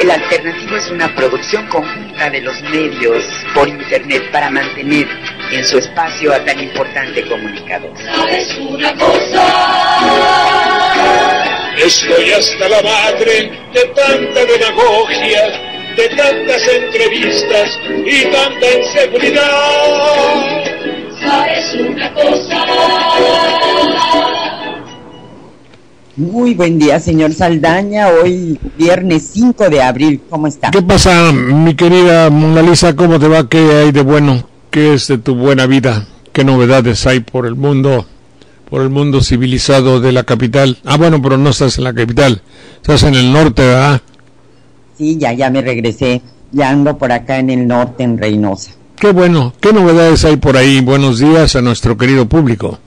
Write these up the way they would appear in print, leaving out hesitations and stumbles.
El Alternativo es una producción conjunta de los medios por internet para mantener en su espacio a tan importante comunicador. ¿Sabes una cosa? Estoy hasta la madre de tanta demagogia, de tantas entrevistas y tanta inseguridad. ¿Sabes una cosa? Muy buen día, señor Saldaña. Hoy, viernes 5 de abril. ¿Cómo está? ¿Qué pasa, mi querida Mona Lisa? ¿Cómo te va? ¿Qué hay de bueno? ¿Qué es de tu buena vida? ¿Qué novedades hay por el mundo civilizado de la capital? Ah, bueno, pero no estás en la capital. Estás en el norte, ¿verdad? Sí, ya me regresé. Ya ando por acá en el norte, en Reynosa. Qué bueno. ¿Qué novedades hay por ahí? Buenos días a nuestro querido público.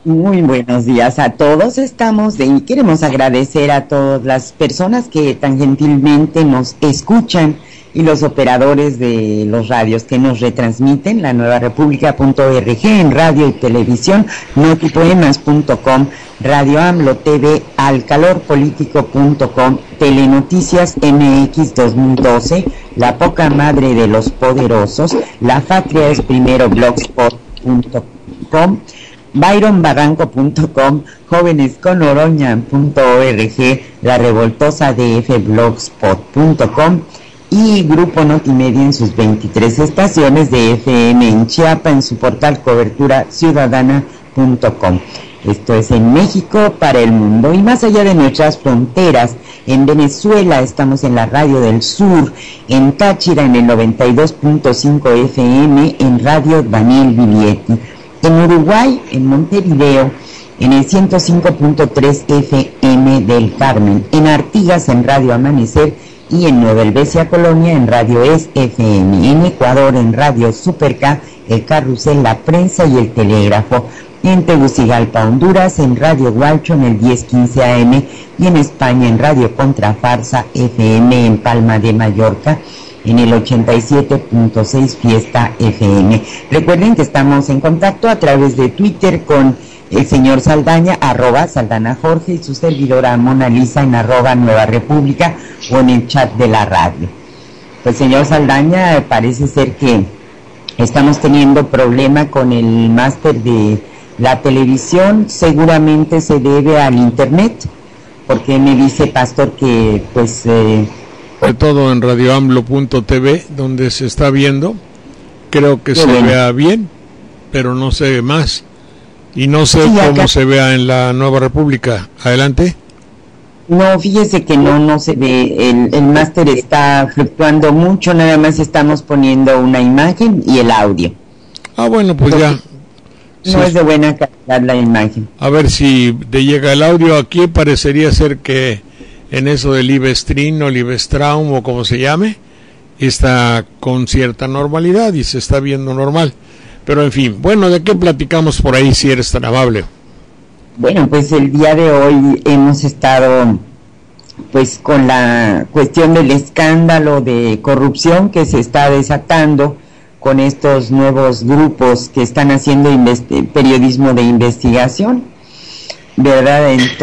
Muy buenos días a todos. Y queremos agradecer a todas las personas que tan gentilmente nos escuchan y los operadores de los radios que nos retransmiten, la nuevarepublica.org en radio y televisión, notipoemas.com, Radio AMLO TV, alcalorpolitico.com, Telenoticias MX 2012, La Poca Madre de los Poderosos, La Patria es Primero blogspot.com, byronbarranco.com, jovenesconoroña.org, la revoltosa dfblogspot.com y Grupo Notimedia en sus 23 estaciones de FM en Chiapa en su portal coberturaciudadana.com. Esto es en México para el mundo y más allá de nuestras fronteras. En Venezuela estamos en la Radio del Sur, en Táchira en el 92.5 FM en Radio Daniel Viglietti. En Uruguay, en Montevideo, en el 105.3 FM del Carmen, en Artigas, en Radio Amanecer, y en Nueva Helvecia, Colonia, en Radio Es FM, en Ecuador, en Radio Super K, el Carrusel, la Prensa y el Telégrafo, en Tegucigalpa, Honduras, en Radio Gualcho, en el 1015 AM, y en España, en Radio Contrafarsa FM, en Palma de Mallorca, en el 87.6 Fiesta FM. Recuerden que estamos en contacto a través de Twitter con el señor Saldaña, @Saldana Jorge, y su servidora Mona Lisa en @Nueva República o en el chat de la radio. Pues señor Saldaña, parece ser que estamos teniendo problema con el máster de la televisión, seguramente se debe al internet, porque me dice Pastor que pues... de todo en radioamlo.tv, donde se está viendo, creo que se vea bien, pero no se ve más. Y no sé cómo se vea en la Nueva República. Adelante. No, fíjese que no se ve, el máster está fluctuando mucho, nada más estamos poniendo una imagen y el audio. Ah, bueno, pues entonces, ya. No es de buena calidad la imagen. A ver si te llega el audio. Aquí parecería ser que en eso del Livestream o Livestream o como se llame, está con cierta normalidad y se está viendo normal. Pero en fin, bueno, ¿de qué platicamos por ahí si eres tan amable? Bueno, pues el día de hoy hemos estado pues con la cuestión del escándalo de corrupción que se está desatando con estos nuevos grupos que están haciendo periodismo de investigación, ¿verdad? En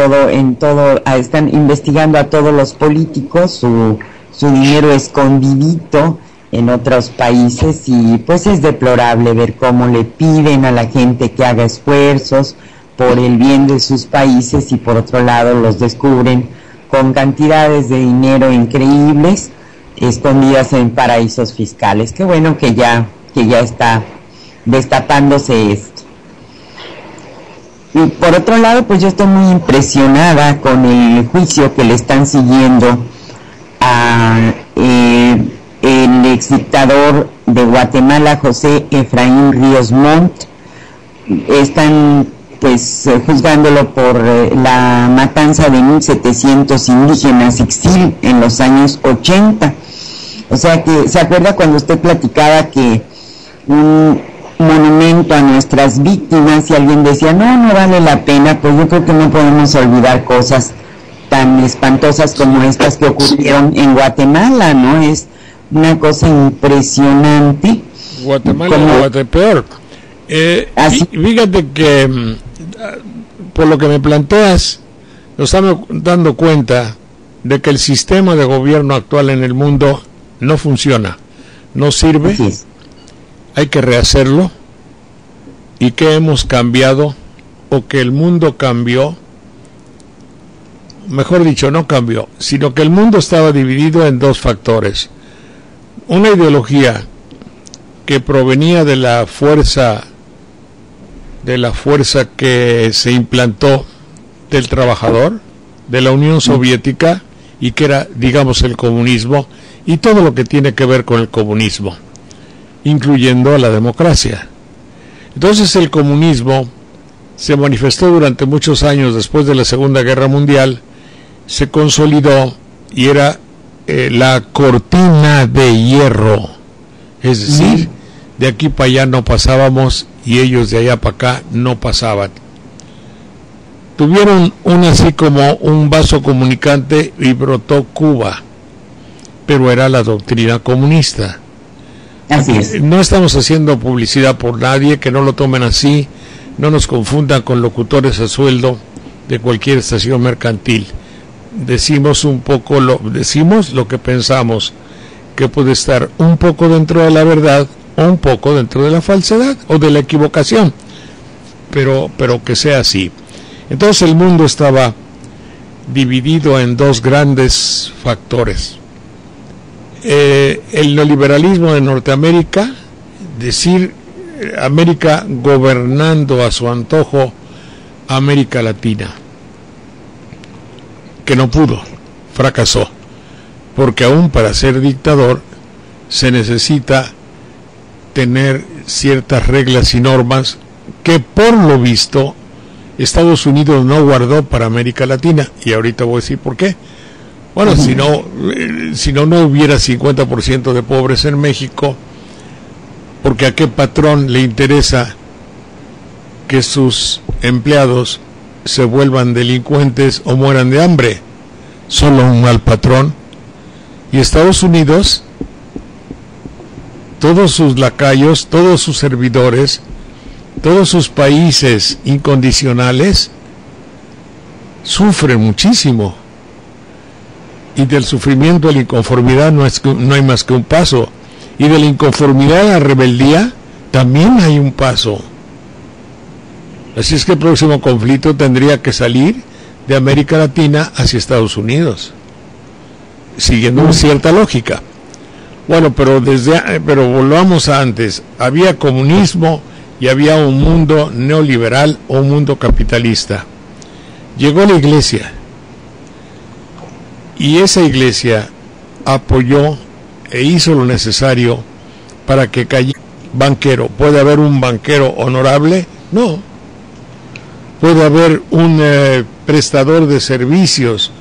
todo están investigando a todos los políticos, su dinero escondidito en otros países, y pues es deplorable ver cómo le piden a la gente que haga esfuerzos por el bien de sus países y por otro lado los descubren con cantidades de dinero increíbles escondidas en paraísos fiscales. Qué bueno que ya está destapándose esto. Y por otro lado, pues yo estoy muy impresionada con el juicio que le están siguiendo a el exdictador de Guatemala, José Efraín Ríos Montt. Están pues juzgándolo por la matanza de 1,700 indígenas Ixil en los años 80. O sea que, ¿se acuerda cuando usted platicaba que un monumento a nuestras víctimas, y alguien decía, no vale la pena? Pues yo creo que no podemos olvidar cosas tan espantosas como estas que ocurrieron en Guatemala, ¿no? Es una cosa impresionante. Guatemala y Guatepeor. Fíjate que por lo que me planteas, nos estamos dando cuenta de que el sistema de gobierno actual en el mundo no funciona, no sirve, hay que rehacerlo, y que hemos cambiado, o que el mundo cambió, mejor dicho, no cambió, sino que el mundo estaba dividido en dos factores: una ideología que provenía de la fuerza que se implantó del trabajador, de la Unión Soviética, y que era, digamos, el comunismo, y todo lo que tiene que ver con el comunismo, incluyendo a la democracia. Entonces el comunismo se manifestó durante muchos años después de la Segunda Guerra Mundial, se consolidó y era la cortina de hierro, es decir, de aquí para allá no pasábamos y ellos de allá para acá no pasaban. Tuvieron así como un vaso comunicante y brotó Cuba, pero era la doctrina comunista. Así es. No estamos haciendo publicidad por nadie, que no lo tomen así, no nos confundan con locutores a sueldo de cualquier estación mercantil. Decimos lo que pensamos, que puede estar un poco dentro de la verdad o un poco dentro de la falsedad o de la equivocación, pero que sea así. Entonces el mundo estaba dividido en dos grandes factores: el neoliberalismo de Norteamérica, decir, América gobernando a su antojo a América Latina, que no pudo, fracasó, porque aún para ser dictador se necesita tener ciertas reglas y normas que, por lo visto, Estados Unidos no guardó para América Latina, y ahorita voy a decir por qué. Bueno, si no hubiera 50% de pobres en México, porque a qué patrón le interesa que sus empleados se vuelvan delincuentes o mueran de hambre. Solo un mal patrón. Y Estados Unidos, todos sus lacayos, todos sus servidores, todos sus países incondicionales sufren muchísimo, y del sufrimiento a la inconformidad no hay más que un paso, y de la inconformidad a la rebeldía también hay un paso. Así es que el próximo conflicto tendría que salir de América Latina hacia Estados Unidos, siguiendo una cierta lógica. Bueno, pero volvamos a antes. Había comunismo y había un mundo neoliberal o un mundo capitalista. Llegó la iglesia, y esa iglesia apoyó e hizo lo necesario para que cayera banquero. ¿Puede haber un banquero honorable? No. ¿Puede haber un prestador de servicios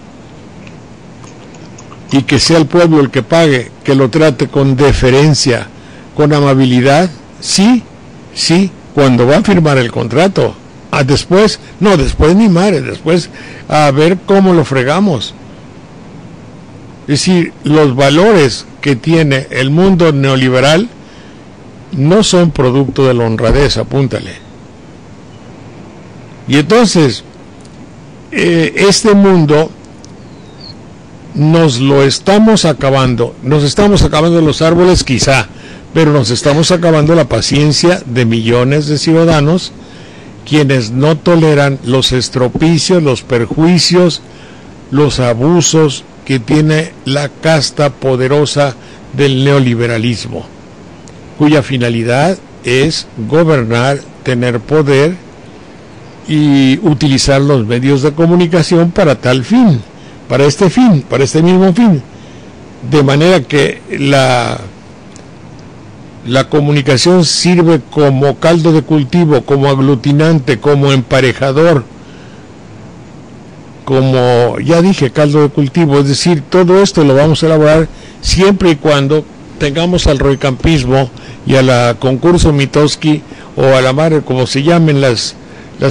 y que sea el pueblo el que pague, que lo trate con deferencia, con amabilidad? Sí, cuando va a firmar el contrato. Después ni madre, después a ver cómo lo fregamos. Es decir, los valores que tiene el mundo neoliberal no son producto de la honradez, apúntale. Y entonces, este mundo nos lo estamos acabando. Nos estamos acabando los árboles quizá, pero nos estamos acabando la paciencia de millones de ciudadanos, quienes no toleran los estropicios, los perjuicios, los abusos que tiene la casta poderosa del neoliberalismo, cuya finalidad es gobernar, tener poder y utilizar los medios de comunicación para tal fin, para este mismo fin, de manera que la comunicación sirve como caldo de cultivo, como aglutinante, como emparejador, como ya dije, caldo de cultivo. Es decir, todo esto lo vamos a elaborar siempre y cuando tengamos al roicampismo y a la concurso Mitofsky, o a la madre, como se llamen las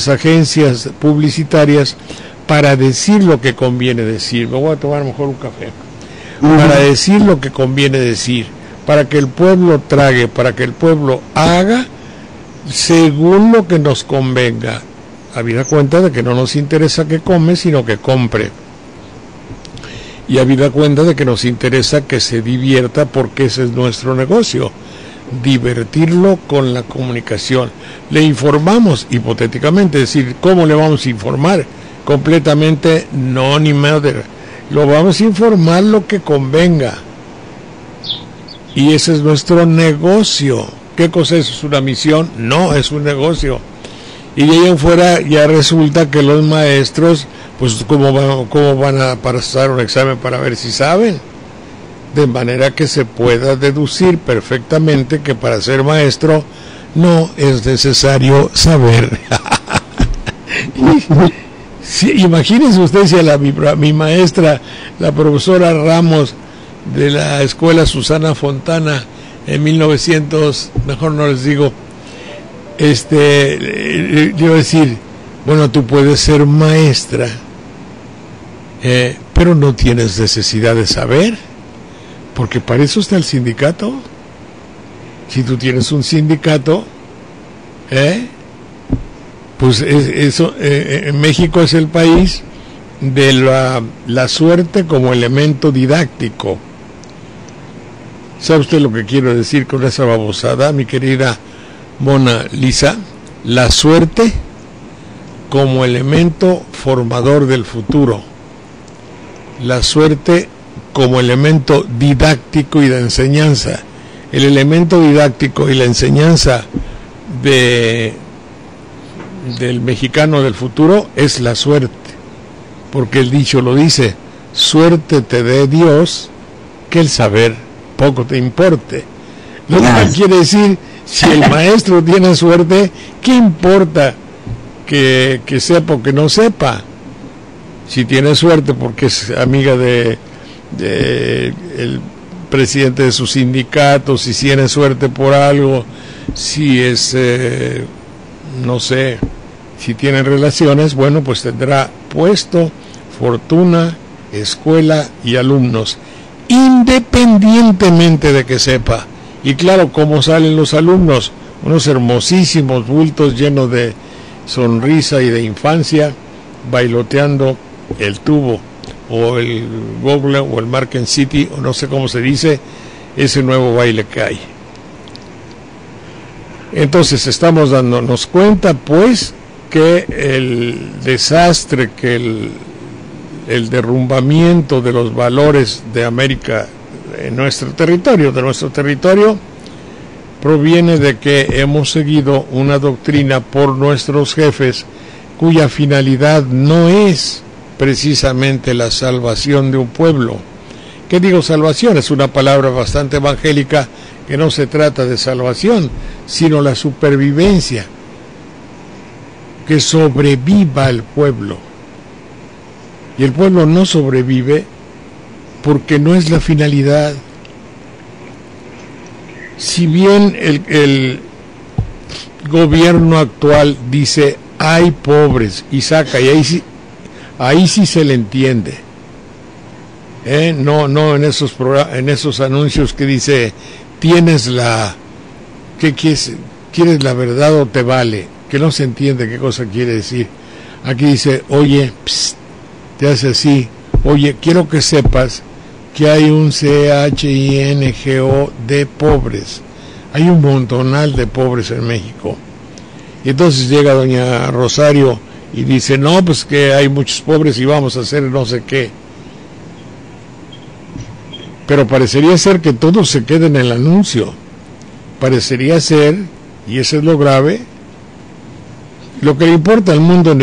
agencias publicitarias, para decir lo que conviene decir. Me voy a tomar mejor un café. Para decir lo que conviene decir, para que el pueblo trague, para que el pueblo haga según lo que nos convenga, habida cuenta de que no nos interesa que come, sino que compre. y habida cuenta de que nos interesa que se divierta, porque ese es nuestro negocio, divertirlo con la comunicación. Le informamos hipotéticamente, es decir, ¿cómo le vamos a informar? Completamente no, ni madre. Lo vamos a informar lo que convenga, y ese es nuestro negocio. ¿Qué cosa es? ¿Es una misión? No, es un negocio. Y de ahí en fuera ya resulta que los maestros, pues ¿cómo van a pasar un examen para ver si saben? De manera que se pueda deducir perfectamente que para ser maestro no es necesario saber. Sí, imagínense ustedes si a mi maestra, la profesora Ramos de la escuela Susana Fontana, en 1900, mejor no les digo, yo decir, bueno, tú puedes ser maestra, pero no tienes necesidad de saber, porque para eso está el sindicato. Si tú tienes un sindicato, pues eso, México es el país de la suerte como elemento didáctico. ¿Sabe usted lo que quiero decir con esa babosada, mi querida Mona Lisa? La suerte como elemento formador del futuro. La suerte como elemento didáctico y de enseñanza. El elemento didáctico y la enseñanza del mexicano del futuro es la suerte. Porque el dicho lo dice, suerte te dé Dios, que el saber poco te importe. Lo cual quiere decir, si el maestro tiene suerte, ¿qué importa que sepa o que no sepa? Si tiene suerte porque es amiga de el presidente de su sindicato, si tiene suerte por algo, si es, no sé, si tiene relaciones, bueno, pues tendrá puesto, fortuna, escuela y alumnos, independientemente de que sepa. Y claro, ¿cómo salen los alumnos? Unos hermosísimos bultos llenos de sonrisa y de infancia, bailoteando el tubo, o el Google, o el Market City, o no sé cómo se dice, ese nuevo baile que hay. Entonces estamos dándonos cuenta, pues, que el desastre, que el derrumbamiento de los valores de América en nuestro territorio, proviene de que hemos seguido una doctrina por nuestros jefes cuya finalidad no es precisamente la salvación de un pueblo. ¿Qué digo salvación? Es una palabra bastante evangélica, que no se trata de salvación, sino la supervivencia, que sobreviva el pueblo. Y el pueblo no sobrevive porque no es la finalidad. Si bien el gobierno actual dice hay pobres y saca, y ahí sí se le entiende, no en esos anuncios que dice tienes ¿qué quieres la verdad o te vale? Que no se entiende qué cosa quiere decir. Aquí dice, oye, psst, te hace así, oye, quiero que sepas que hay un CHINGO de pobres. Hay un montonal de pobres en México. Y entonces llega doña Rosario y dice, no, pues que hay muchos pobres y vamos a hacer no sé qué. Pero parecería ser que todo se queda en el anuncio. Parecería ser, y eso es lo grave, lo que le importa al mundo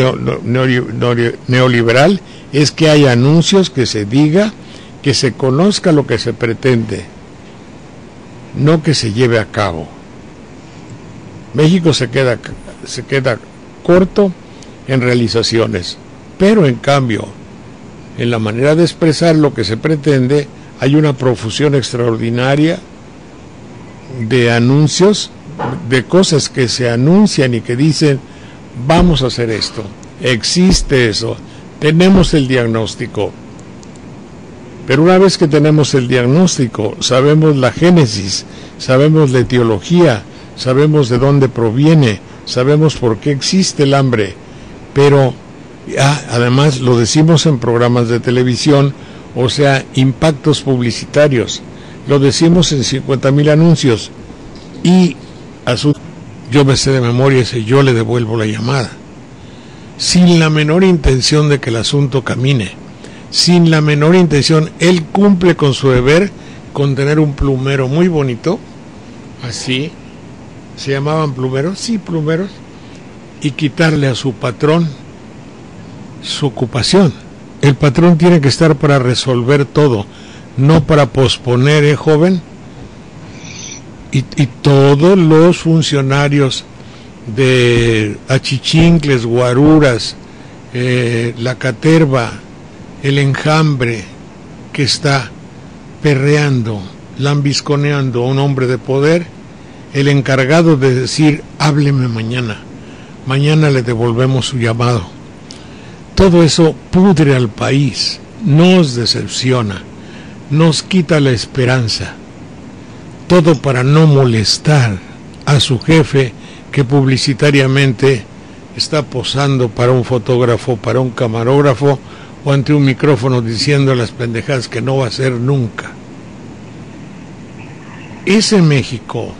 neoliberal es que haya anuncios, que se diga, que se conozca lo que se pretende, no que se lleve a cabo. México se queda corto en realizaciones, pero en cambio, en la manera de expresar lo que se pretende, hay una profusión extraordinaria de anuncios, de cosas que se anuncian y que dicen, vamos a hacer esto, existe eso, tenemos el diagnóstico. Pero una vez que tenemos el diagnóstico, sabemos la génesis, sabemos la etiología, sabemos de dónde proviene, sabemos por qué existe el hambre, pero además lo decimos en programas de televisión o sea, impactos publicitarios. Lo decimos en 50,000 anuncios y yo me sé de memoria ese, yo le devuelvo la llamada, sin la menor intención de que el asunto camine, sin la menor intención. Él cumple con su deber con tener un plumero muy bonito, así, se llamaban plumeros, sí, plumeros, y quitarle a su patrón su ocupación. El patrón tiene que estar para resolver todo, no para posponer, joven. Y todos los funcionarios de achichincles, guaruras, la caterva, el enjambre que está perreando, lambisconeando a un hombre de poder, el encargado de decir, hábleme mañana le devolvemos su llamado. Todo eso pudre al país, nos decepciona, nos quita la esperanza. Todo para no molestar a su jefe, que publicitariamente está posando para un fotógrafo, para un camarógrafo o ante un micrófono diciendo las pendejadas que no va a hacer nunca. Ese México,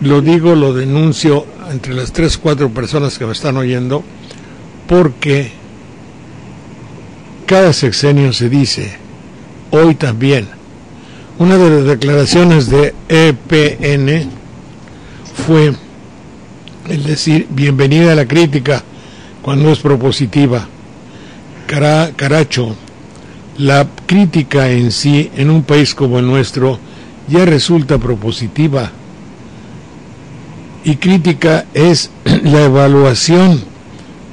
lo digo, lo denuncio entre las 3, 4 personas que me están oyendo, porque cada sexenio se dice, hoy también. Una de las declaraciones de EPN fue el decir bienvenida a la crítica cuando es propositiva. Caracho, la crítica en sí en un país como el nuestro ya resulta propositiva. Y crítica es la evaluación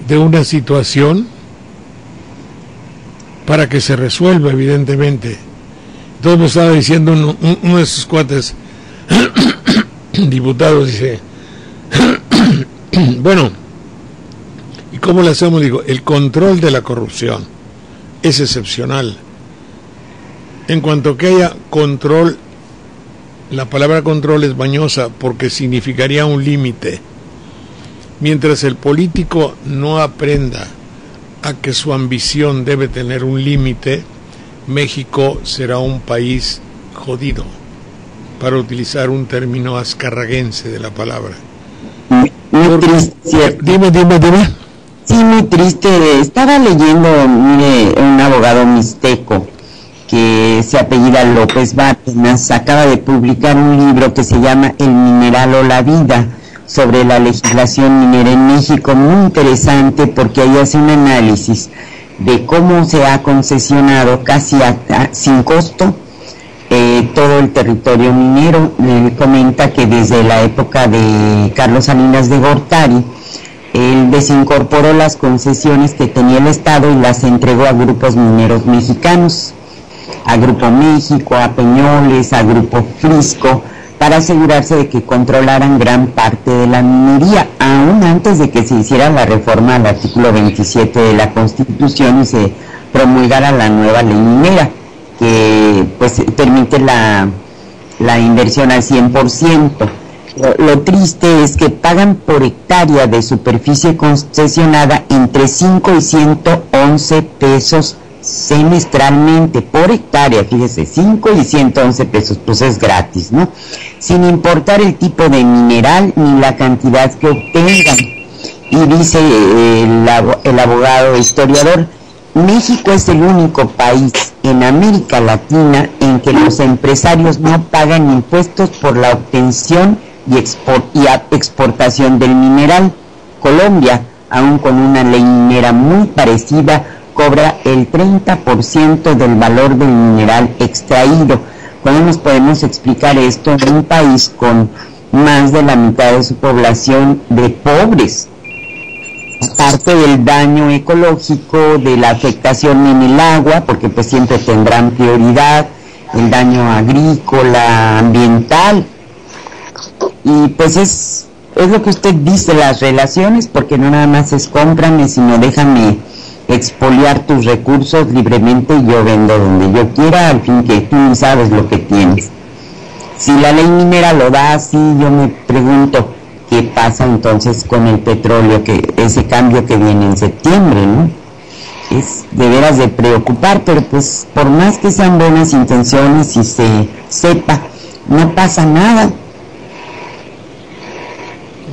de una situación para que se resuelva, evidentemente. Entonces me estaba diciendo uno de esos cuates diputados, dice, bueno, ¿y cómo le hacemos? Digo, el control de la corrupción es excepcional. En cuanto que haya control, la palabra control es mañosa porque significaría un límite. Mientras el político no aprenda a que su ambición debe tener un límite, México será un país jodido, para utilizar un término azcarraguense de la palabra. Muy triste. Dime. Sí, muy triste. Estaba leyendo, mire, un abogado mixteco que se apellida López Bárcenas, acaba de publicar un libro que se llama El mineral o la vida, sobre la legislación minera en México, muy interesante porque ahí hace un análisis de cómo se ha concesionado casi sin costo todo el territorio minero. Él comenta que desde la época de Carlos Salinas de Gortari, él desincorporó las concesiones que tenía el Estado y las entregó a grupos mineros mexicanos, a Grupo México, a Peñoles, a Grupo Frisco, para asegurarse de que controlaran gran parte de la minería, aún antes de que se hiciera la reforma al artículo 27 de la Constitución y se promulgara la nueva ley minera, que pues permite la inversión al 100%. Lo triste es que pagan por hectárea de superficie concesionada entre 5 y 111 pesos semestralmente por hectárea, fíjese, 5 y 111 pesos, pues es gratis, ¿no? Sin importar el tipo de mineral ni la cantidad que obtengan. Y dice el abogado historiador, México es el único país en América Latina en que los empresarios no pagan impuestos por la obtención y exportación del mineral. Colombia, aun con una ley minera muy parecida, cobra el 30% del valor del mineral extraído. ¿Cómo nos podemos explicar esto en un país con más de la mitad de su población de pobres? Aparte del daño ecológico, de la afectación en el agua, porque pues siempre tendrán prioridad, el daño agrícola, ambiental, y pues es lo que usted dice, las relaciones, porque no nada más es cómprame, sino déjame expoliar tus recursos libremente y yo vendo donde yo quiera, al fin que tú ni sabes lo que tienes. Si la ley minera lo da así, yo me pregunto qué pasa entonces con el petróleo, que ese cambio que viene en septiembre, ¿no? es de veras de preocupar, pero pues por más que sean buenas intenciones y se sepa, no pasa nada.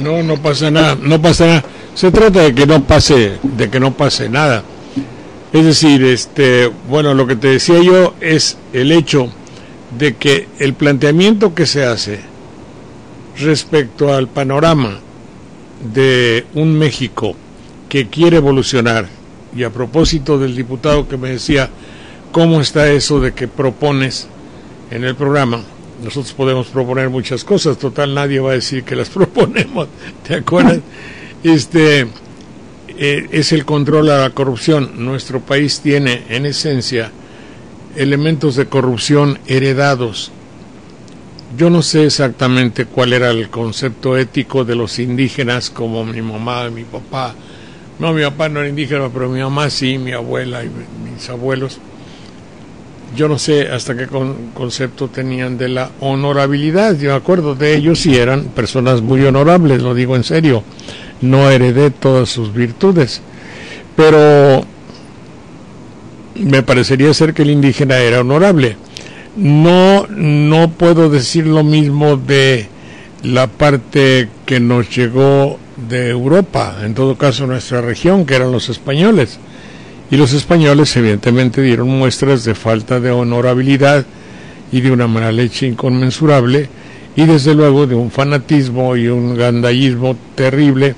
No pasa nada, no pasa nada. Se trata de que no pase nada. Es decir, bueno, lo que te decía yo es el hecho de que el planteamiento que se hace respecto al panorama de un México que quiere evolucionar, y a propósito del diputado que me decía cómo está eso de que propones en el programa, nosotros podemos proponer muchas cosas, total nadie va a decir que las proponemos, ¿te acuerdas? Es el control a la corrupción. Nuestro país tiene en esencia elementos de corrupción heredados. Yo no sé exactamente cuál era el concepto ético de los indígenas, como mi mamá y mi papá. No, mi papá no era indígena, pero mi mamá sí, mi abuela y mis abuelos. Yo no sé hasta qué concepto tenían de la honorabilidad. Yo me acuerdo de ellos y eran personas muy honorables, lo digo en serio. No heredé todas sus virtudes, pero me parecería ser que el indígena era honorable. No puedo decir lo mismo de la parte que nos llegó de Europa, en todo caso nuestra región, que eran los españoles. Y los españoles evidentemente dieron muestras de falta de honorabilidad y de una mala leche inconmensurable, y desde luego de un fanatismo y un gandallismo terrible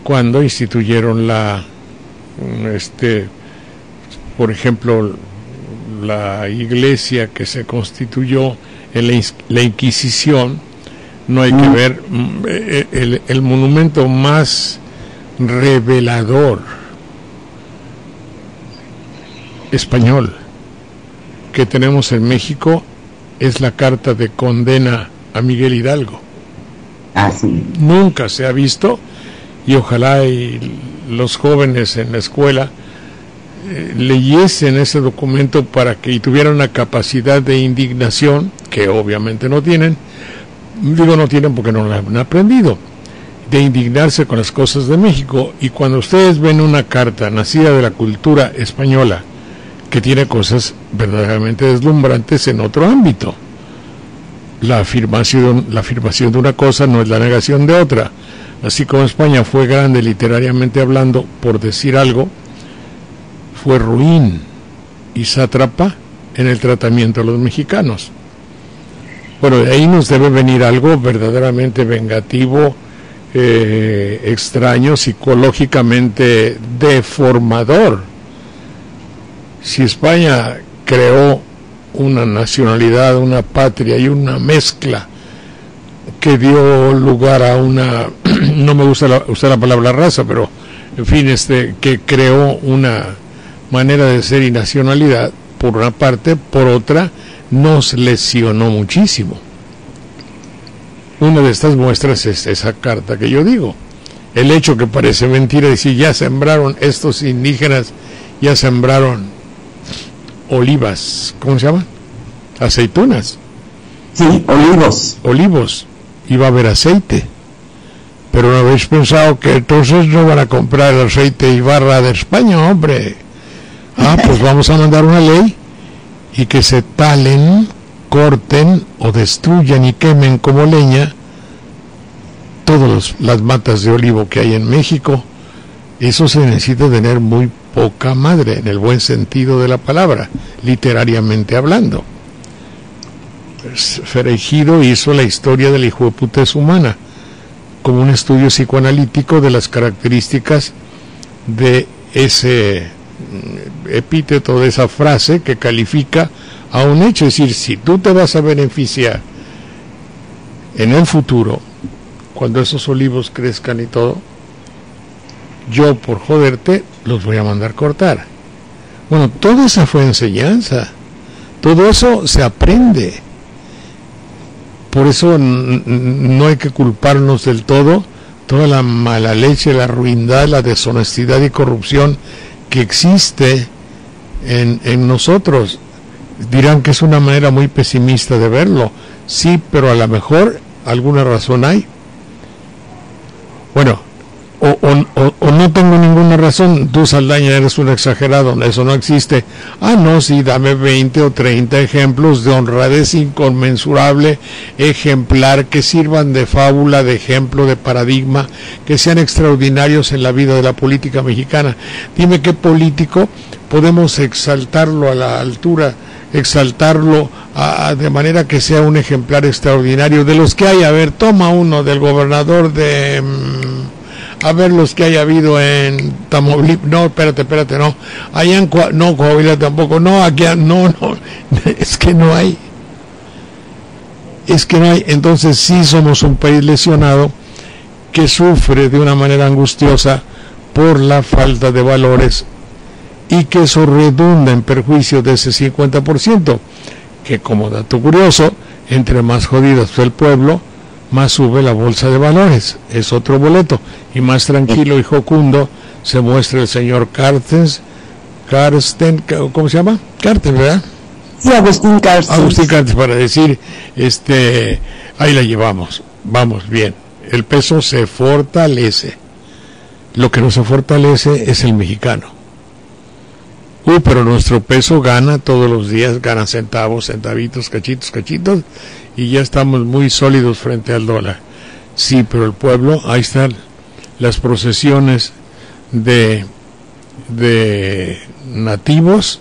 cuando instituyeron por ejemplo, la iglesia que se constituyó en la Inquisición. No hay que ver el monumento más revelador español que tenemos en México es la carta de condena a Miguel Hidalgo. Sí. Nunca se ha visto, y ojalá y los jóvenes en la escuela leyesen ese documento para que tuvieran una capacidad de indignación, que obviamente no tienen. Digo no tienen porque no la han aprendido, de indignarse con las cosas de México. Y cuando ustedes ven una carta nacida de la cultura española que tiene cosas verdaderamente deslumbrantes en otro ámbito, la afirmación de una cosa no es la negación de otra. Así como España fue grande literariamente hablando, por decir algo, fue ruin y sátrapa en el tratamiento de los mexicanos. Bueno, de ahí nos debe venir algo verdaderamente vengativo, extraño, psicológicamente deformador. Si España creó una nacionalidad, una patria y una mezcla que dio lugar a una, no me gusta usar la palabra raza, pero en fin, que creó una manera de ser y nacionalidad, por una parte, por otra, nos lesionó muchísimo. Una de estas muestras es esa carta que yo digo. El hecho que parece mentira, decir, ya sembraron estos indígenas, ya sembraron olivas, ¿cómo se llaman? Aceitunas. Sí, Olivos. Iba a haber aceite. Pero ¿no habéis pensado que entonces no van a comprar el aceite Ibarra de España, hombre? Pues vamos a mandar una ley y que se talen, corten o destruyan y quemen como leña todas las matas de olivo que hay en México. Eso se necesita tener muy poca madre, en el buen sentido de la palabra, literariamente hablando. Ferejido hizo la historia de la hijueputez humana como un estudio psicoanalítico de las características de ese epíteto, de esa frase que califica a un hecho. Es decir, si tú te vas a beneficiar en el futuro, cuando esos olivos crezcan y todo, yo por joderte los voy a mandar cortar. Bueno, toda esa fue enseñanza, todo eso se aprende. Por eso no hay que culparnos del todo. Toda la mala leche, la ruindad, la deshonestidad y corrupción que existe en nosotros. Dirán que es una manera muy pesimista de verlo. Sí, pero a lo mejor alguna razón hay. Bueno, o no tengo ninguna razón. Tú, Saldaña, eres un exagerado, eso no existe. No, sí, dame 20 o 30 ejemplos de honradez inconmensurable, ejemplar, que sirvan de fábula, de ejemplo, de paradigma, que sean extraordinarios en la vida de la política mexicana. Dime qué político podemos exaltarlo a la altura, exaltarlo de manera que sea un ejemplar extraordinario de los que hay. A ver, toma uno del gobernador de... a ver los que haya habido en Tamaulipas. No, espérate, no. Allá en Coahuila tampoco. No, aquí no. Es que no hay. Entonces sí somos un país lesionado que sufre de una manera angustiosa por la falta de valores, y que eso redunda en perjuicio de ese 50%, que, como dato curioso, entre más jodido es el pueblo, más sube la bolsa de valores, es otro boleto, y más tranquilo y jocundo se muestra el señor Carsten, ¿cómo se llama? Carsten, ¿verdad? Sí, Agustín Carsten, para decir, ahí la llevamos, vamos bien, el peso se fortalece, lo que no se fortalece es el mexicano. Pero nuestro peso gana todos los días, gana centavos, centavitos, cachitos, y ya estamos muy sólidos frente al dólar. Sí, pero el pueblo, ahí están las procesiones de nativos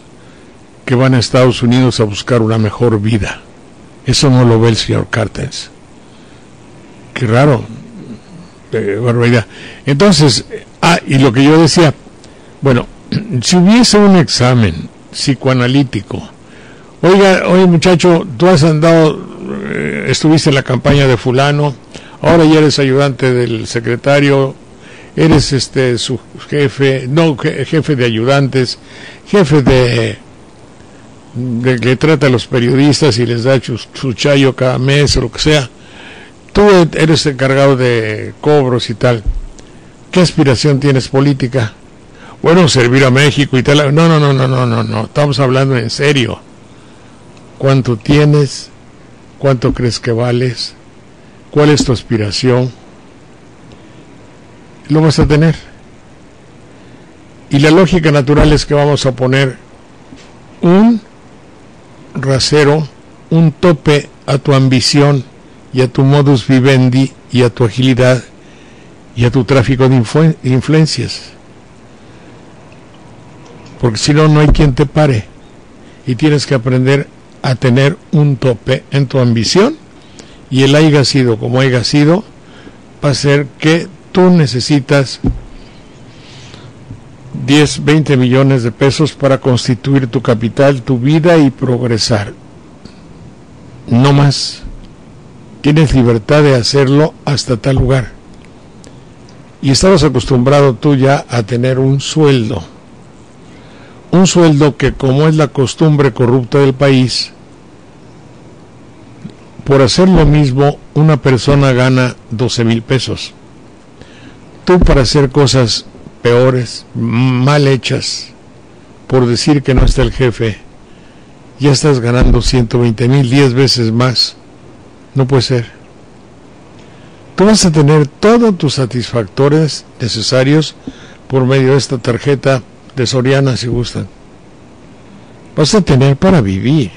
que van a Estados Unidos a buscar una mejor vida. Eso no lo ve el señor Cartens. Qué raro, barbaridad. Entonces, y lo que yo decía, bueno, si hubiese un examen psicoanalítico, oye muchacho, tú has andado, estuviste en la campaña de fulano, ahora ya eres ayudante del secretario, eres su jefe, jefe de ayudantes, jefe de que trata a los periodistas y les da su chayo cada mes o lo que sea, tú eres encargado de cobros y tal, ¿qué aspiración tienes política? Bueno, servir a México y tal. No, estamos hablando en serio. ¿Cuánto tienes? ¿Cuánto crees que vales? ¿Cuál es tu aspiración? Lo vas a tener. Y la lógica natural es que vamos a poner un rasero, un tope a tu ambición y a tu modus vivendi y a tu agilidad y a tu tráfico de influencias. Porque si no, no hay quien te pare, y tienes que aprender a tener un tope en tu ambición, y el haya sido como haya sido, va a ser que tú necesitas 10, 20 millones de pesos para constituir tu capital, tu vida y progresar. No más. Tienes libertad de hacerlo hasta tal lugar. Y estabas acostumbrado tú ya a tener un sueldo que, como es la costumbre corrupta del país, por hacer lo mismo una persona gana 12,000 pesos. Tú, para hacer cosas peores, mal hechas, por decir que no está el jefe, ya estás ganando 120,000, 10 veces más. No puede ser. Tú vas a tener todos tus satisfactores necesarios por medio de esta tarjeta de Soriana, si gustan. Vas a tener para vivir.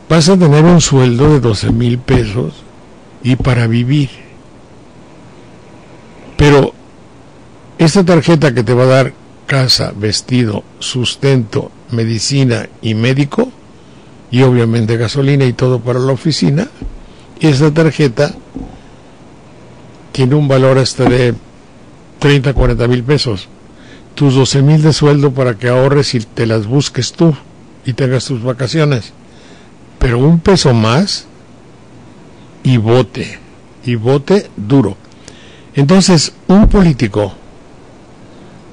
Vas a tener un sueldo de 12,000 pesos y para vivir. Pero esta tarjeta que te va a dar casa, vestido, sustento, medicina y médico, y obviamente gasolina y todo para la oficina, esta tarjeta tiene un valor hasta de 30, 40,000 pesos. Tus 12,000 de sueldo para que ahorres y te las busques tú y tengas tus vacaciones. Pero un peso más y bote duro. Entonces, un político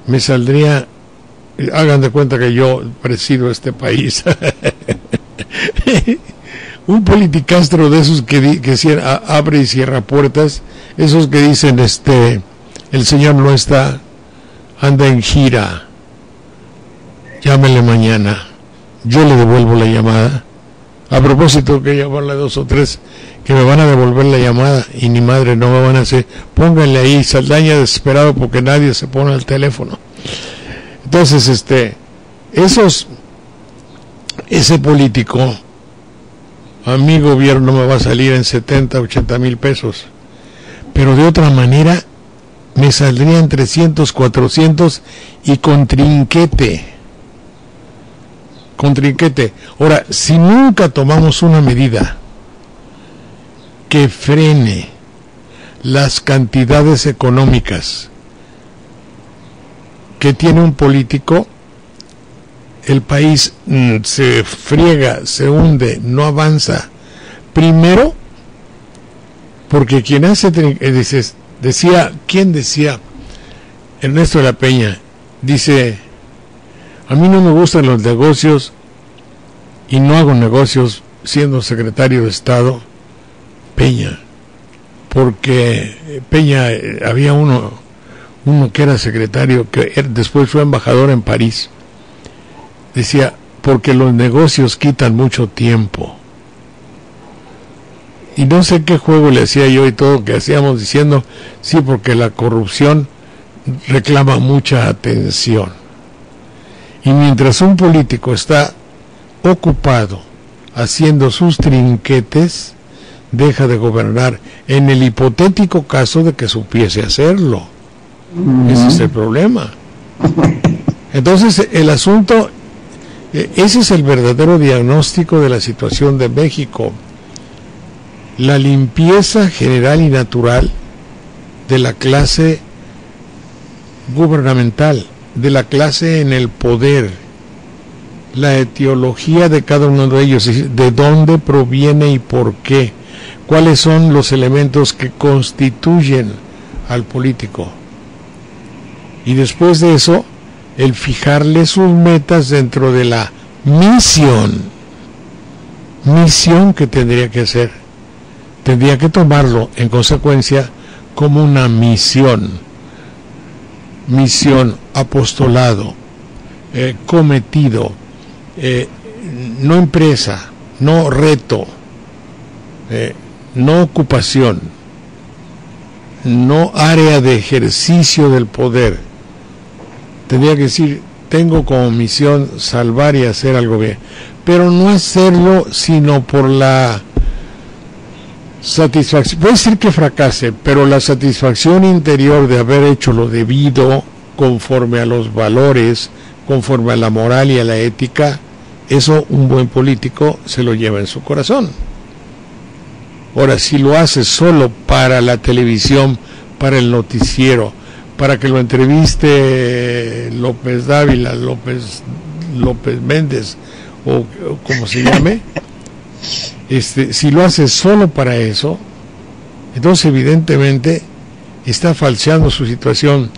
me saldría, hagan de cuenta que yo presido este país, un politicastro de esos que abre y cierra puertas, esos que dicen, el señor no está, anda en gira, llámele mañana, yo le devuelvo la llamada, A propósito, que llamarle a 2 o 3 que me van a devolver la llamada y ni madre no me van a hacer. Pónganle ahí Saldaña desesperado porque nadie se pone al teléfono. Entonces, ese político, a mi gobierno me va a salir en 70, 80 mil pesos, pero de otra manera me saldrían 300, 400 y con trinquete. Ahora, si nunca tomamos una medida que frene las cantidades económicas que tiene un político, el país se friega, se hunde, no avanza. Primero, porque quien hace, ¿quién decía? Ernesto de la Peña, dice: a mí no me gustan los negocios y no hago negocios siendo secretario de Estado. Peña, porque Peña, había uno que era secretario, que después fue embajador en París. Decía, porque los negocios quitan mucho tiempo. Y no sé qué juego le hacía yo y todo lo que hacíamos diciendo, sí, porque la corrupción reclama mucha atención. Y mientras un político está ocupado haciendo sus trinquetes, deja de gobernar, en el hipotético caso de que supiese hacerlo. Ese es el problema. Entonces, el asunto, ese es el verdadero diagnóstico de la situación de México. La limpieza general y natural de la clase gubernamental, de la clase en el poder, la etiología de cada uno de ellos, de dónde proviene y por qué, cuáles son los elementos que constituyen al político. Y después de eso, el fijarle sus metas dentro de la misión que tendría que hacer. Tendría que tomarlo, en consecuencia, como una misión, apostolado, cometido, no empresa, no reto, no ocupación, no área de ejercicio del poder. Tendría que decir, tengo como misión salvar y hacer algo bien, pero no hacerlo sino por la satisfacción. Puede ser que fracase, pero la satisfacción interior de haber hecho lo debido, conforme a los valores, conforme a la moral y a la ética, eso un buen político se lo lleva en su corazón. Ahora, si lo hace solo para la televisión, para el noticiero, para que lo entreviste López Dávila, López Méndez, o como se llame, si lo hace solo para eso, entonces evidentemente está falseando su situación.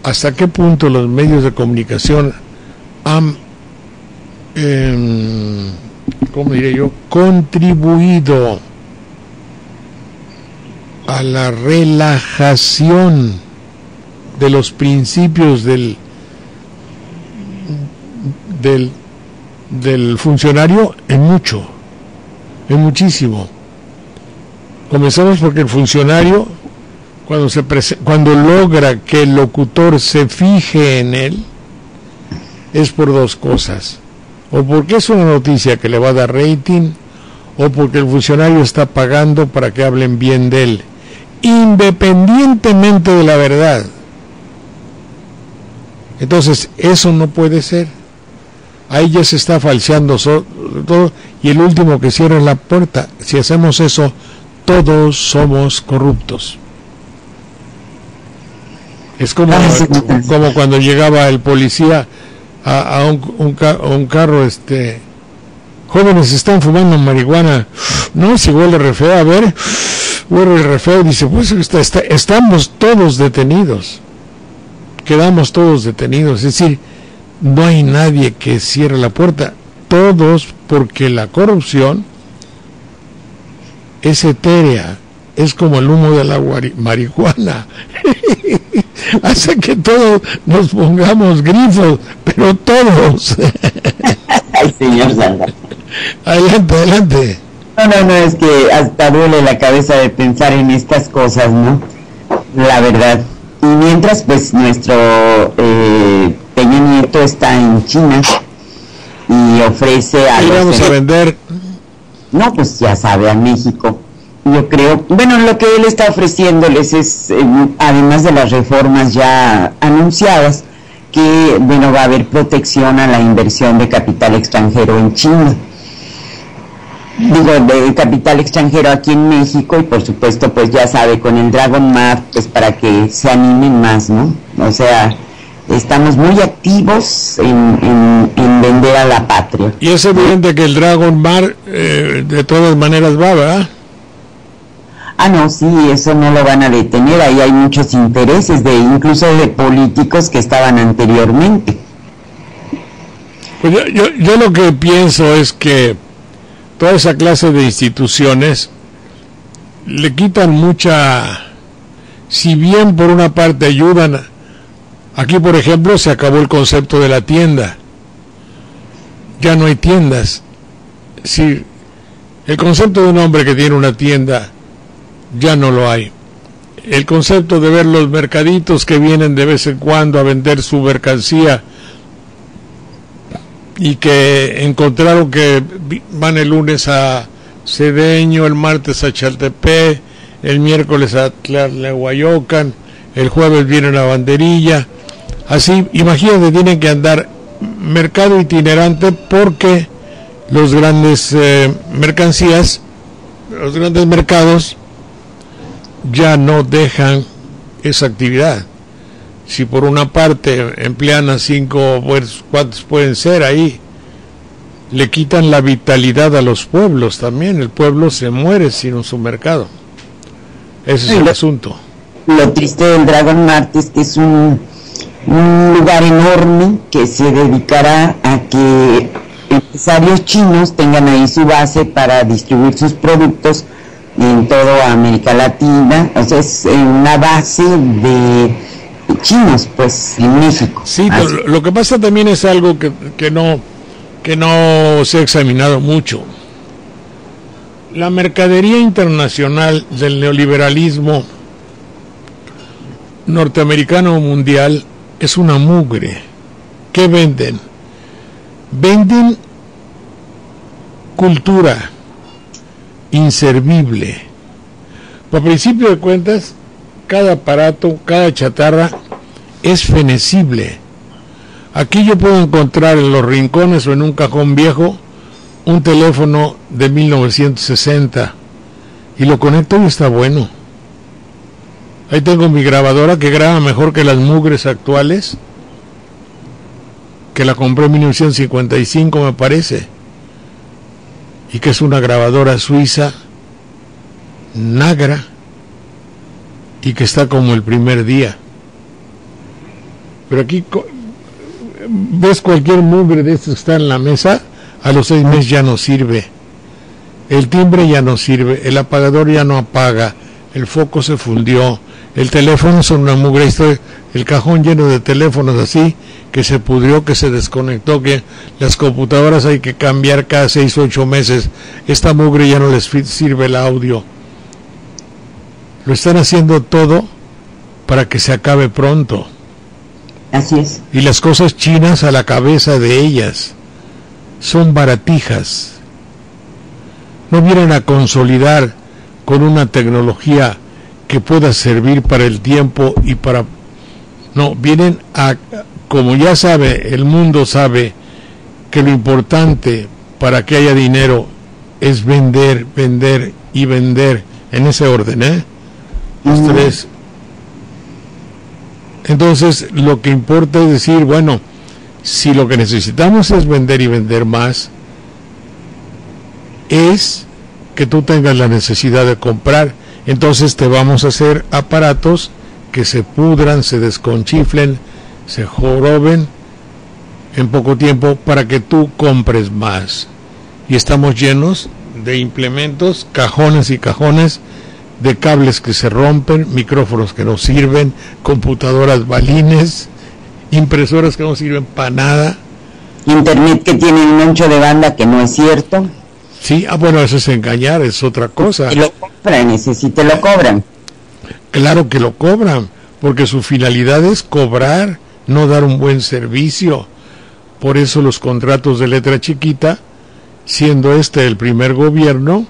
¿Hasta qué punto los medios de comunicación han, contribuido a la relajación de los principios del funcionario? En muchísimo. Comenzamos porque el funcionario, cuando logra que el locutor se fije en él, es por dos cosas: o porque es una noticia que le va a dar rating, o porque el funcionario está pagando para que hablen bien de él, independientemente de la verdad. Entonces, eso no puede ser. Ahí ya se está falseando todo, y el último que cierra la puerta. Si hacemos eso, todos somos corruptos. Es como cuando llegaba el policía a un carro, jóvenes están fumando marihuana. No, si huele re feo, a ver, huele re feo, dice, pues estamos todos detenidos. Quedamos todos detenidos, es decir, no hay nadie que cierre la puerta, todos, porque la corrupción es etérea, es como el humo de la marihuana, hace que todos nos pongamos grifos, pero todos. Ay, señor Sandra. Adelante. No, es que hasta duele la cabeza de pensar en estas cosas, ¿no? La verdad. Y mientras, pues, nuestro Peña Nieto está en China y ofrece a ¿Qué vamos a vender? No, pues ya sabe, a México. Yo creo, bueno, lo que él está ofreciéndoles es, además de las reformas ya anunciadas, que, bueno, va a haber protección a la inversión de capital extranjero en China. Digo, de capital extranjero aquí en México, y por supuesto, pues ya sabe, con el Dragon Mart, pues para que se animen más, ¿no? O sea, estamos muy activos en vender a la patria. Y es evidente que el Dragon Mart de todas maneras va, ¿verdad? Ah, no, sí, eso no lo van a detener. Ahí hay muchos intereses, incluso de políticos que estaban anteriormente. Pues yo lo que pienso es que toda esa clase de instituciones le quitan mucha, si bien por una parte ayudan, aquí por ejemplo se acabó el concepto de la tienda, ya no hay tiendas. Si el concepto de un hombre que tiene una tienda ya no lo hay. El concepto de ver los mercaditos que vienen de vez en cuando a vender su mercancía y que encontraron que van el lunes a Cedeño, el martes a Chaltepec, el miércoles a Tlahuayocan, el jueves vienen a Banderilla. Así, imagínate, tienen que andar mercado itinerante porque los grandes mercancías, los grandes mercados ya no dejan esa actividad. Si por una parte emplean a 5, pues, ¿cuántos pueden ser ahí? Le quitan la vitalidad a los pueblos también. El pueblo se muere sin su mercado. Ese es el asunto. Lo triste del Dragon Mart es que es un lugar enorme que se dedicará a que empresarios chinos tengan ahí su base para distribuir sus productos en toda América Latina. O sea, es una base de chinos, pues, en México. Sí, pero lo que pasa también es algo que no se ha examinado mucho. La mercadería internacional del neoliberalismo norteamericano mundial es una mugre. ¿Qué venden? Venden cultura inservible. Por principio de cuentas, cada aparato, cada chatarra es fenecible. Aquí yo puedo encontrar en los rincones o en un cajón viejo un teléfono de 1960 y lo conecto y está bueno. Ahí tengo mi grabadora que graba mejor que las mugres actuales, que la compré en 1955 me parece, y que es una grabadora suiza Nagra y que está como el primer día. Pero aquí ves cualquier mugre de estos que está en la mesa, a los 6 meses ya no sirve, el timbre ya no sirve, el apagador ya no apaga, el foco se fundió, el teléfono son una mugre, el cajón lleno de teléfonos así, que se pudrió, que se desconectó, que las computadoras hay que cambiar cada 6 o 8 meses, esta mugre ya no les sirve el audio. Lo están haciendo todo para que se acabe pronto. Así es. Y las cosas chinas a la cabeza de ellas son baratijas. No vienen a consolidar con una tecnología que pueda servir para el tiempo y para... No, vienen a... Como ya sabe, el mundo sabe que lo importante para que haya dinero es vender, vender y vender, en ese orden, ¿eh? Los tres. Entonces, lo que importa es decir, bueno, si lo que necesitamos es vender y vender más, es que tú tengas la necesidad de comprar, entonces te vamos a hacer aparatos que se pudran, se desconchiflen, se joroben en poco tiempo para que tú compres más. Y estamos llenos de implementos, cajones y cajones de cables que se rompen, micrófonos que no sirven, computadoras balines, impresoras que no sirven para nada. Internet que tiene un ancho de banda que no es cierto. Sí, bueno, eso es engañar, es otra cosa. Y lo compran, ese sí te lo cobran. Claro que lo cobran, porque su finalidad es cobrar, no dar un buen servicio. Por eso los contratos de letra chiquita, siendo este el primer gobierno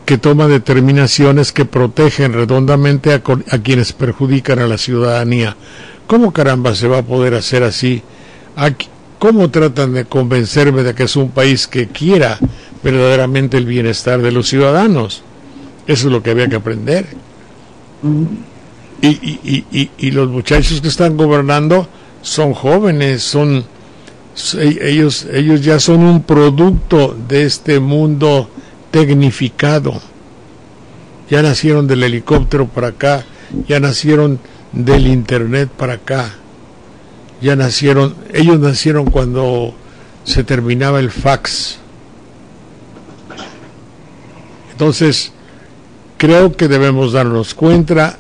que toma determinaciones que protegen redondamente a quienes perjudican a la ciudadanía. ¿Cómo caramba se va a poder hacer así? ¿Cómo tratan de convencerme de que es un país que quiera verdaderamente el bienestar de los ciudadanos? Eso es lo que había que aprender. Y los muchachos que están gobernando son jóvenes, ellos ya son un producto de este mundo tecnificado. Ya nacieron del helicóptero para acá, ya nacieron del internet para acá, ellos nacieron cuando se terminaba el fax. Entonces creo que debemos darnos cuenta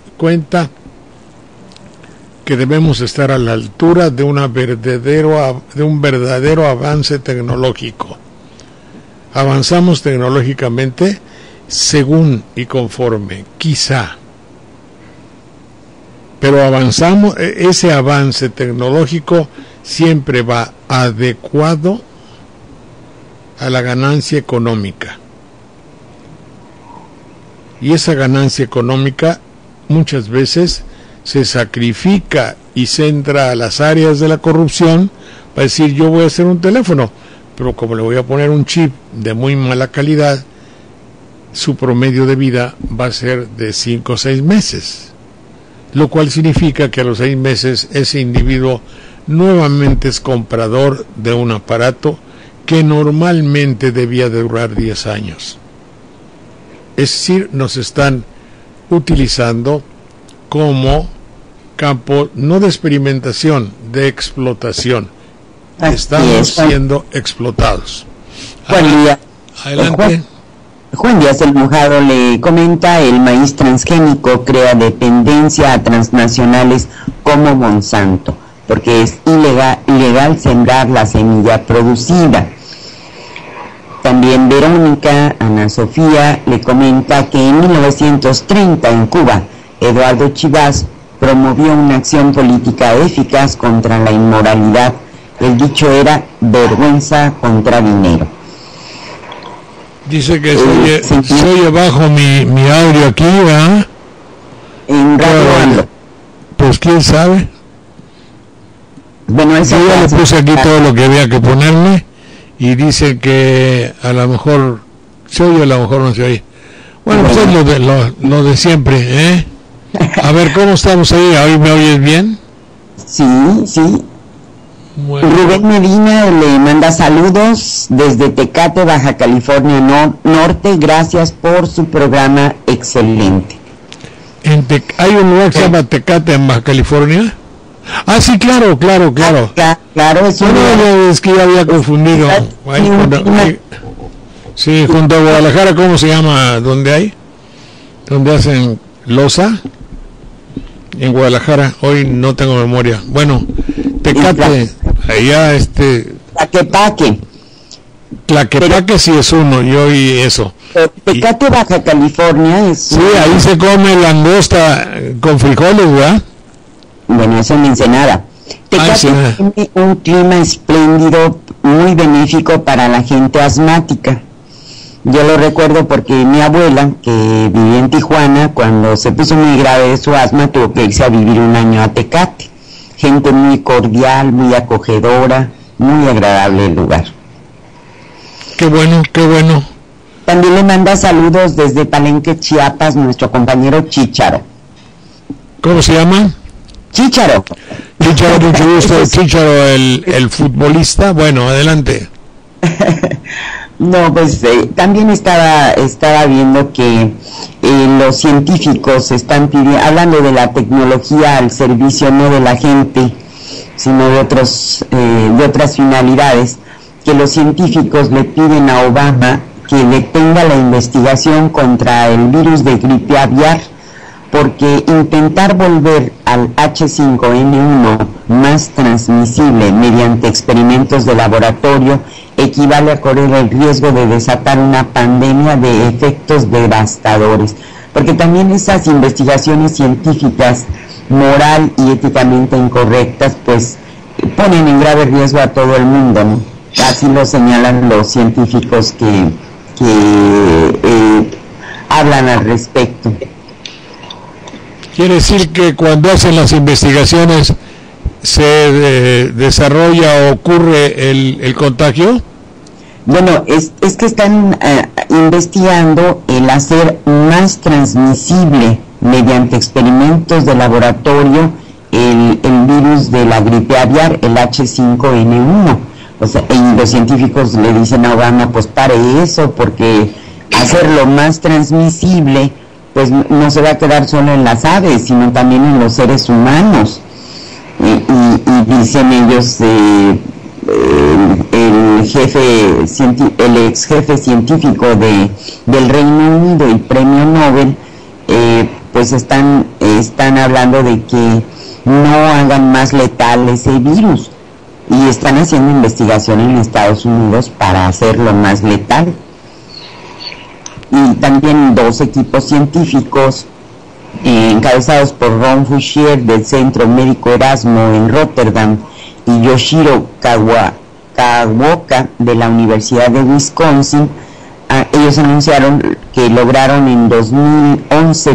que debemos estar a la altura de un verdadero avance tecnológico. Avanzamos tecnológicamente según y conforme, quizá, pero avanzamos, ese avance tecnológico siempre va adecuado a la ganancia económica, y esa ganancia económica muchas veces se sacrifica y centra a las áreas de la corrupción para decir: yo voy a hacer un teléfono, pero como le voy a poner un chip de muy mala calidad, su promedio de vida va a ser de 5 o 6 meses, lo cual significa que a los 6 meses ese individuo nuevamente es comprador de un aparato que normalmente debía de durar 10 años. Es decir, nos están utilizando como campo no de experimentación, de explotación. Estamos siendo explotados. Adelante. Juan Díaz el Mojado le comenta: el maíz transgénico crea dependencia a transnacionales como Monsanto, porque es ilegal sembrar la semilla producida. También Verónica Ana Sofía le comenta que en 1930 en Cuba, Eduardo Chivas promovió una acción política eficaz contra la inmoralidad. El dicho era: vergüenza contra dinero. Dice que se oye bajo mi audio aquí, ¿verdad? En radio. Pues quién sabe. Bueno, eso yo ya le puse aquí todo lo que había que ponerle, y dice que a lo mejor se oye, a lo mejor no se oye. Bueno, pues es lo de siempre, ¿eh? A ver, ¿cómo estamos ahí? ¿Hoy me oyes bien? Sí. Bueno. Rubén Medina le manda saludos desde Tecate, Baja California Norte. Gracias por su programa excelente. ¿Hay un lugar que se llama Tecate en Baja California? Ah, sí, claro. Claro, es un lugar. Es que ya había confundido. Sí, junto a Guadalajara, ¿cómo se llama? ¿Dónde hacen loza? En Guadalajara, hoy no tengo memoria. Bueno, Tecate, allá Tlaquepaque sí es uno, yo oí eso. Tecate, Baja California es... Sí, ahí se come langosta con frijoles, ¿verdad? Bueno, eso en Ensenada. Tecate tiene un clima espléndido, muy benéfico para la gente asmática. Yo lo recuerdo porque mi abuela, que vivía en Tijuana, cuando se puso muy grave de su asma, tuvo que irse a vivir un año a Tecate. Gente muy cordial, muy acogedora, muy agradable el lugar. Qué bueno. También le manda saludos desde Palenque, Chiapas, nuestro compañero Chícharo. ¿Cómo se llama? Chícharo, mucho gusto. Chícharo, el futbolista. Bueno, adelante. No, pues también estaba viendo que los científicos están pidiendo, hablando de la tecnología al servicio no de la gente, sino de otras finalidades, que los científicos le piden a Obama que detenga la investigación contra el virus de gripe aviar, porque intentar volver al H5N1 más transmisible mediante experimentos de laboratorio equivale a correr el riesgo de desatar una pandemia de efectos devastadores, porque también esas investigaciones científicas moral y éticamente incorrectas pues ponen en grave riesgo a todo el mundo, ¿no? Así lo señalan los científicos que hablan al respecto. Quiere decir que cuando hacen las investigaciones se desarrolla o ocurre el contagio. Bueno, es que están investigando el hacer más transmisible mediante experimentos de laboratorio el virus de la gripe aviar, el H5N1. O sea, y los científicos le dicen a Obama, pues pare eso, porque hacerlo más transmisible pues no se va a quedar solo en las aves, sino también en los seres humanos. Y dicen ellos, el ex jefe científico del Reino Unido y premio Nobel, pues están hablando de que no hagan más letal ese virus, y están haciendo investigación en Estados Unidos para hacerlo más letal. Y también 2 equipos científicos encabezados por Ron Fouchier del Centro Médico Erasmo en Rotterdam y Yoshiro Kawaoka de la Universidad de Wisconsin, ellos anunciaron que lograron en 2011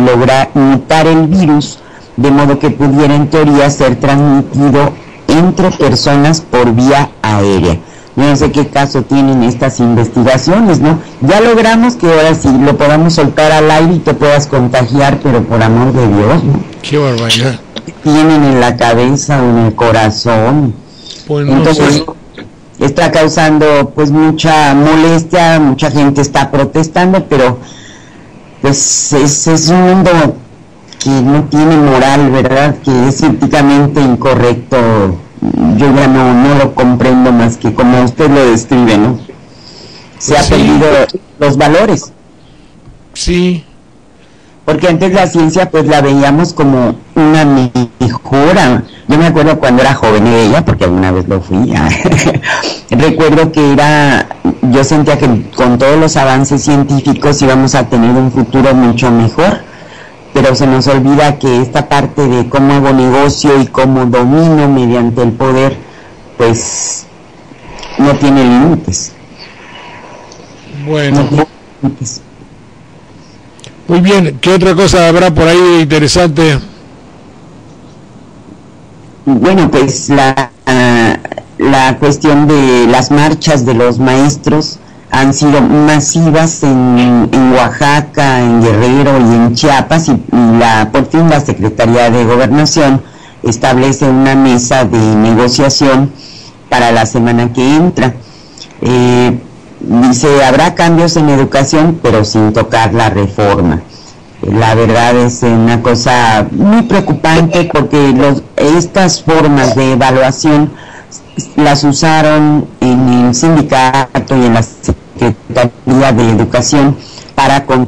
mutar el virus de modo que pudiera en teoría ser transmitido entre personas por vía aérea. Yo no sé qué caso tienen estas investigaciones, ¿no? Ya logramos que ahora sí lo podamos soltar al aire y te puedas contagiar, pero por amor de Dios, ¿no? Qué barbaridad. Tienen en la cabeza o en el corazón. Pues no. Entonces, está causando pues mucha molestia, mucha gente está protestando, pero pues es un mundo que no tiene moral, ¿verdad? Que es éticamente incorrecto. Yo ya no lo comprendo más que como usted lo describe, ¿no? Se ha perdido los valores. Sí. Porque antes la ciencia pues la veíamos como una mejora. Yo me acuerdo cuando era joven y ella, porque alguna vez lo fui, recuerdo que yo sentía que con todos los avances científicos íbamos a tener un futuro mucho mejor, pero se nos olvida que esta parte de cómo hago negocio y cómo domino mediante el poder, pues no tiene límites. Bueno. No tiene límites. Muy bien, ¿qué otra cosa habrá por ahí de interesante? Bueno, pues la cuestión de las marchas de los maestros han sido masivas en Oaxaca, en Guerrero y en Chiapas, y por fin la Secretaría de Gobernación establece una mesa de negociación para la semana que entra. Dice, habrá cambios en educación, pero sin tocar la reforma. La verdad es una cosa muy preocupante, porque estas formas de evaluación las usaron en el sindicato y en la Secretaría de Educación para controlar